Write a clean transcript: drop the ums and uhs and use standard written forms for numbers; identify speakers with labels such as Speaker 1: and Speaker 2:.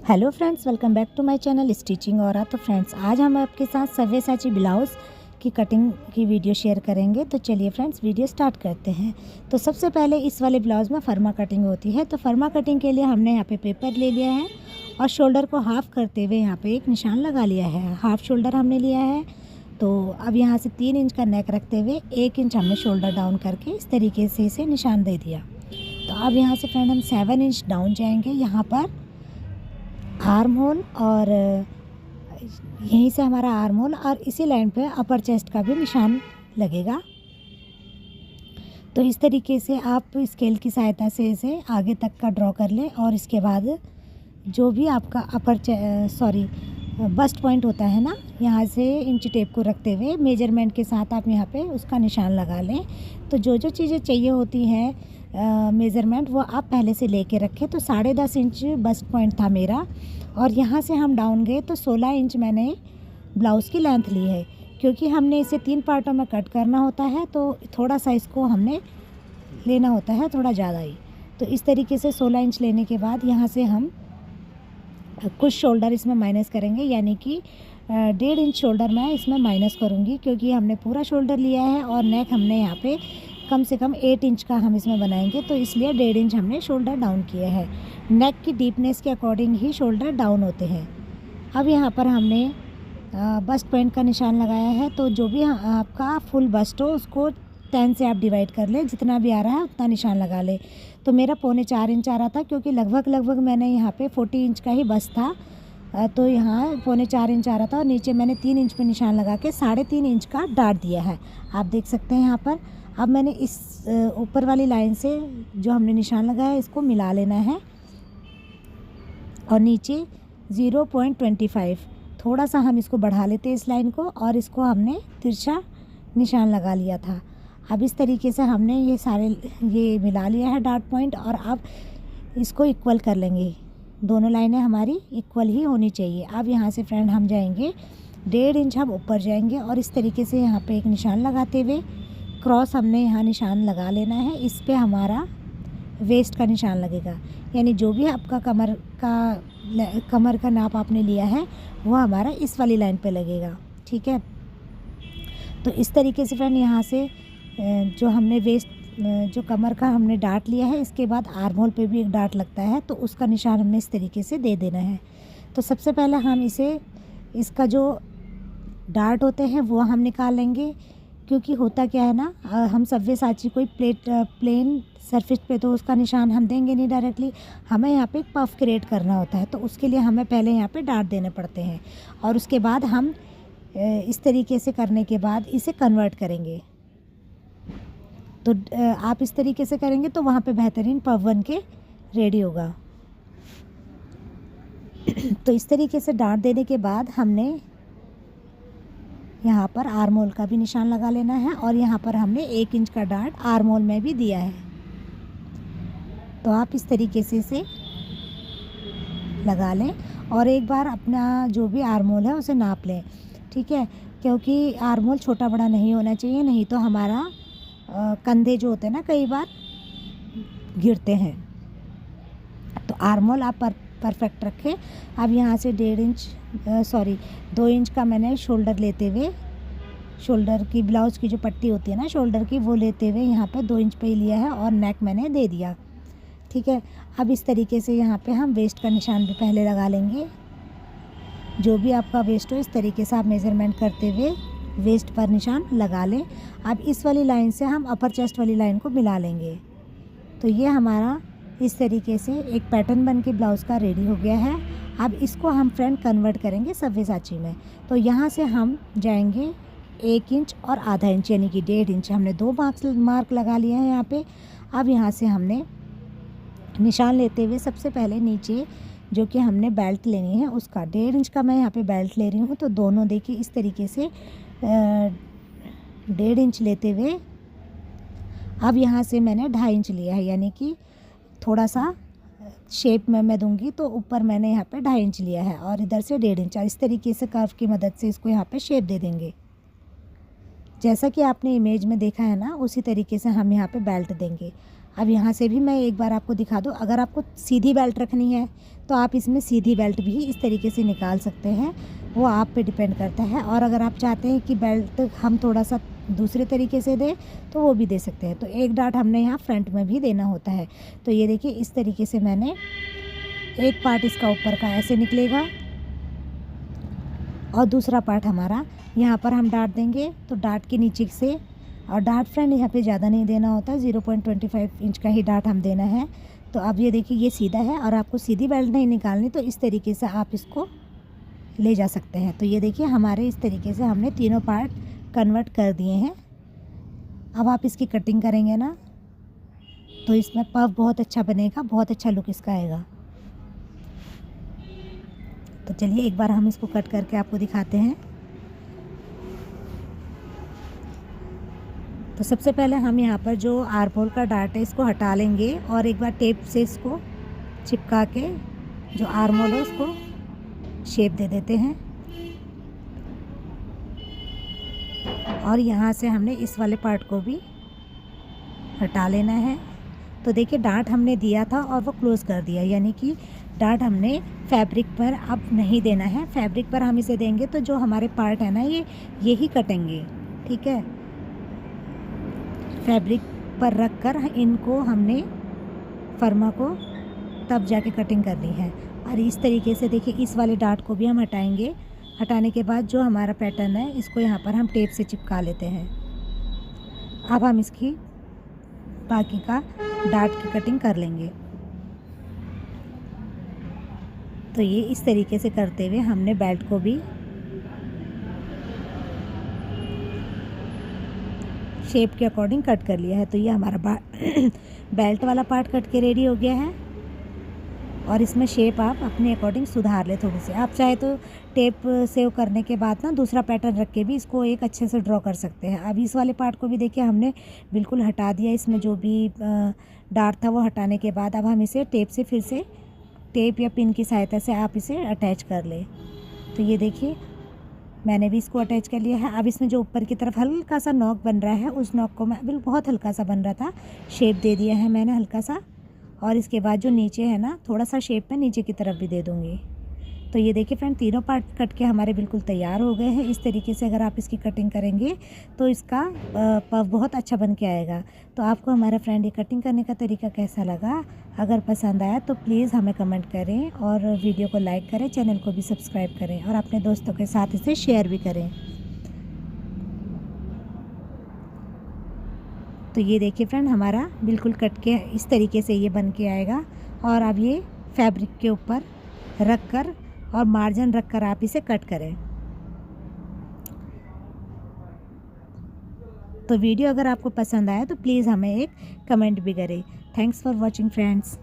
Speaker 1: Hello friends, welcome back to my channel stitching और तो friends, आज हम आपके साथ सव्यसाची ब्लाउज़ की कटिंग की वीडियो शेयर करेंगे। तो चलिए फ्रेंड्स, वीडियो स्टार्ट करते हैं। तो सबसे पहले इस वाले ब्लाउज़ में फर्मा कटिंग होती है। तो फर्मा कटिंग के लिए हमने यहाँ पे पेपर ले लिया है और शोल्डर को हाफ़ करते हुए यहाँ पे एक निशान लगा लिया है। हाफ़ शोल्डर हमने लिया है। तो अब यहाँ से 3 इंच का नेक रखते हुए 1 इंच हमने शोल्डर डाउन करके इस तरीके से इसे निशान दे दिया। तो अब यहाँ से फ्रेंड हम 7 इंच डाउन जाएंगे। यहाँ पर आर्म होल और यहीं से हमारा आर्म होल और इसी लाइन पे अपर चेस्ट का भी निशान लगेगा। तो इस तरीके से आप स्केल की सहायता से इसे आगे तक का ड्रॉ कर लें और इसके बाद जो भी आपका बस्ट पॉइंट होता है ना, यहाँ से इंच टेप को रखते हुए मेजरमेंट के साथ आप यहाँ पे उसका निशान लगा लें। तो जो जो चीज़ें चाहिए होती हैं मेज़रमेंट, वो आप पहले से लेके रखें। तो 10.5 इंच बस्ट पॉइंट था मेरा और यहाँ से हम डाउन गए तो 16 इंच मैंने ब्लाउज़ की लेंथ ली है, क्योंकि हमने इसे 3 पार्टों में कट करना होता है। तो थोड़ा सा इसको हमने लेना होता है, थोड़ा ज़्यादा ही। तो इस तरीके से 16 इंच लेने के बाद यहाँ से हम कुछ शोल्डर इसमें माइनस करेंगे, यानी कि 1.5 इंच शोल्डर मैं इसमें माइनस करूँगी, क्योंकि हमने पूरा शोल्डर लिया है और नेक हमने यहाँ पे कम से कम 8 इंच का हम इसमें बनाएंगे। तो इसलिए 1.5 इंच हमने शोल्डर डाउन किए हैं। नेक की डीपनेस के अकॉर्डिंग ही शोल्डर डाउन होते हैं। अब यहाँ पर हमने बस्ट पॉइंट का निशान लगाया है। तो जो भी आपका फुल बस्ट हो उसको 10 से आप डिवाइड कर लें, जितना भी आ रहा है उतना निशान लगा लें। तो मेरा 3.25 इंच आ रहा था, क्योंकि लगभग मैंने यहाँ पे 40 इंच का ही बस्ट था। तो यहाँ 3.25 इंच आ रहा था और नीचे मैंने 3 इंच पे निशान लगा के 3.5 इंच का डाट दिया है। आप देख सकते हैं यहाँ पर। अब मैंने इस ऊपर वाली लाइन से जो हमने निशान लगाया है इसको मिला लेना है और नीचे 0.25 थोड़ा सा हम इसको बढ़ा लेते हैं इस लाइन को, और इसको हमने तिरछा निशान लगा लिया था। अब इस तरीके से हमने ये मिला लिया है डार्ट पॉइंट, और अब इसको इक्वल कर लेंगे। दोनों लाइनें हमारी इक्वल ही होनी चाहिए। अब यहाँ से फ्रेंड हम जाएंगे 1.5 इंच हम ऊपर जाएंगे और इस तरीके से यहाँ पे एक निशान लगाते हुए क्रॉस हमने यहाँ निशान लगा लेना है। इस पे हमारा वेस्ट का निशान लगेगा, यानी जो भी आपका कमर का नाप आपने लिया है वो हमारा इस वाली लाइन पे लगेगा। ठीक है। तो इस तरीके से फ्रेंड यहाँ से जो हमने वेस्ट जो कमर का हमने डाट लिया है, इसके बाद आर्म होल पे भी एक डाट लगता है, तो उसका निशान हमने इस तरीके से दे देना है। तो सबसे पहले हम इसका जो डाट होते हैं वो हम निकाल लेंगे, क्योंकि होता क्या है ना, हम सव्यसाची कोई प्लेन सरफेस पे तो उसका निशान हम देंगे नहीं डायरेक्टली। हमें यहाँ पे एक पफ क्रिएट करना होता है, तो उसके लिए हमें पहले यहाँ पे डाट देने पड़ते हैं और उसके बाद हम इस तरीके से करने के बाद इसे कन्वर्ट करेंगे। तो आप इस तरीके से करेंगे तो वहाँ पे बेहतरीन पफ बन के रेडी होगा। तो इस तरीके से डाट देने के बाद हमने यहाँ पर आर्म होल का भी निशान लगा लेना है और यहाँ पर हमने 1 इंच का डाट आर्म होल में भी दिया है। तो आप इस तरीके से इसे लगा लें और एक बार अपना जो भी आर्म होल है उसे नाप लें। ठीक है, क्योंकि आर्म होल छोटा बड़ा नहीं होना चाहिए, नहीं तो हमारा कंधे जो होते हैं ना कई बार गिरते हैं। तो आर्म होल आप परफेक्ट रखें। अब यहाँ से 2 इंच का मैंने शोल्डर लेते हुए, शोल्डर की ब्लाउज़ की जो पट्टी होती है ना शोल्डर की, वो लेते हुए यहाँ पे 2 इंच पे ही लिया है और नेक मैंने दे दिया। ठीक है। अब इस तरीके से यहाँ पे हम वेस्ट का निशान भी पहले लगा लेंगे। जो भी आपका वेस्ट हो इस तरीके से आप मेज़रमेंट करते हुए वेस्ट पर निशान लगा लें। अब इस वाली लाइन से हम अपर चेस्ट वाली लाइन को मिला लेंगे। तो ये हमारा इस तरीके से एक पैटर्न बन के ब्लाउज़ का रेडी हो गया है। अब इसको हम फ्रेंड कन्वर्ट करेंगे सव्यसाची में। तो यहाँ से हम जाएंगे 1 इंच और आधा इंच, यानी कि 1.5 इंच। हमने 2 मार्क लगा लिए हैं यहाँ पे। अब यहाँ से हमने निशान लेते हुए सबसे पहले नीचे जो कि हमने बेल्ट लेनी है उसका 1.5 इंच का मैं यहाँ पे बेल्ट ले रही हूँ। तो दोनों देखिए इस तरीके से 1.5 इंच लेते हुए अब यहाँ से मैंने 2.5 इंच लिया है, यानी कि थोड़ा सा शेप में मैं दूंगी। तो ऊपर मैंने यहाँ पे 2.5 इंच लिया है और इधर से 1.5 इंच, और इस तरीके से कर्व की मदद से इसको यहाँ पे शेप दे देंगे। जैसा कि आपने इमेज में देखा है ना, उसी तरीके से हम यहाँ पे बेल्ट देंगे। अब यहाँ से भी मैं एक बार आपको दिखा दूँ, अगर आपको सीधी बेल्ट रखनी है तो आप इसमें सीधी बेल्ट भी इस तरीके से निकाल सकते हैं, वो आप पे डिपेंड करता है। और अगर आप चाहते हैं कि बेल्ट हम थोड़ा सा दूसरे तरीके से दें तो वो भी दे सकते हैं। तो एक डाट हमने यहाँ फ्रंट में भी देना होता है। तो ये देखिए इस तरीके से मैंने एक पार्ट इसका ऊपर का ऐसे निकलेगा और दूसरा पार्ट हमारा यहाँ पर हम डाट देंगे। तो डाट के नीचे से, और डाट फ्रेंड यहाँ पे ज़्यादा नहीं देना होता, 0.25 इंच का ही डाट हम देना है। तो अब ये देखिए ये सीधा है और आपको सीधी बेल्ट नहीं निकालनी, तो इस तरीके से आप इसको ले जा सकते हैं। तो ये देखिए हमारे इस तरीके से हमने तीनों पार्ट कन्वर्ट कर दिए हैं। अब आप इसकी कटिंग करेंगे ना तो इसमें पफ बहुत अच्छा बनेगा, बहुत अच्छा लुक इसका आएगा। तो चलिए एक बार हम इसको कट करके आपको दिखाते हैं। तो सबसे पहले हम यहाँ पर जो आर्महोल का डार्ट है इसको हटा लेंगे और एक बार टेप से इसको चिपका के जो आर्महोल है उसको शेप दे देते हैं। और यहाँ से हमने इस वाले पार्ट को भी हटा लेना है। तो देखिए डार्ट हमने दिया था और वो क्लोज़ कर दिया, यानी कि डार्ट हमने फैब्रिक पर अब नहीं देना है। फैब्रिक पर हम इसे देंगे तो जो हमारे पार्ट है ना ये ही कटेंगे, ठीक है। फैब्रिक पर रख कर इनको हमने फर्मा को तब जाके कटिंग करनी है। और इस तरीके से देखिए इस वाले डार्ट को भी हम हटाएंगे। हटाने के बाद जो हमारा पैटर्न है इसको यहाँ पर हम टेप से चिपका लेते हैं। अब हम इसकी बाकी का डार्ट की कटिंग कर लेंगे। तो ये इस तरीके से करते हुए हमने बेल्ट को भी शेप के अकॉर्डिंग कट कर लिया है। तो ये हमारा बेल्ट वाला पार्ट कट के रेडी हो गया है। और इसमें शेप आप अपने अकॉर्डिंग सुधार ले थोड़ी सी। आप चाहे तो टेप सेव करने के बाद ना दूसरा पैटर्न रख के भी इसको एक अच्छे से ड्रॉ कर सकते हैं। अब इस वाले पार्ट को भी देखिए हमने बिल्कुल हटा दिया, इसमें जो भी डार्ट था वो हटाने के बाद अब हम इसे टेप से फिर से टेप या पिन की सहायता से आप इसे अटैच कर लें। तो ये देखिए मैंने भी इसको अटैच कर लिया है। अब इसमें जो ऊपर की तरफ हल्का सा नॉक बन रहा है उस नॉक को मैं बिल्कुल बहुत हल्का सा बन रहा था, शेप दे दिया है मैंने हल्का सा। और इसके बाद जो नीचे है ना थोड़ा सा शेप मैं नीचे की तरफ भी दे दूँगी। तो ये देखिए फ्रेंड तीनों पार्ट कट के हमारे बिल्कुल तैयार हो गए हैं। इस तरीके से अगर आप इसकी कटिंग करेंगे तो इसका पफ बहुत अच्छा बन के आएगा। तो आपको हमारा फ्रेंड ये कटिंग करने का तरीका कैसा लगा? अगर पसंद आया तो प्लीज़ हमें कमेंट करें और वीडियो को लाइक करें, चैनल को भी सब्सक्राइब करें और अपने दोस्तों के साथ इसे शेयर भी करें। तो ये देखिए फ्रेंड हमारा बिल्कुल कट के इस तरीके से ये बन के आएगा। और अब ये फैब्रिक के ऊपर रख कर और मार्जिन रख कर आप इसे कट करें। तो वीडियो अगर आपको पसंद आया तो प्लीज़ हमें एक कमेंट भी करें। Thanks for watching friends.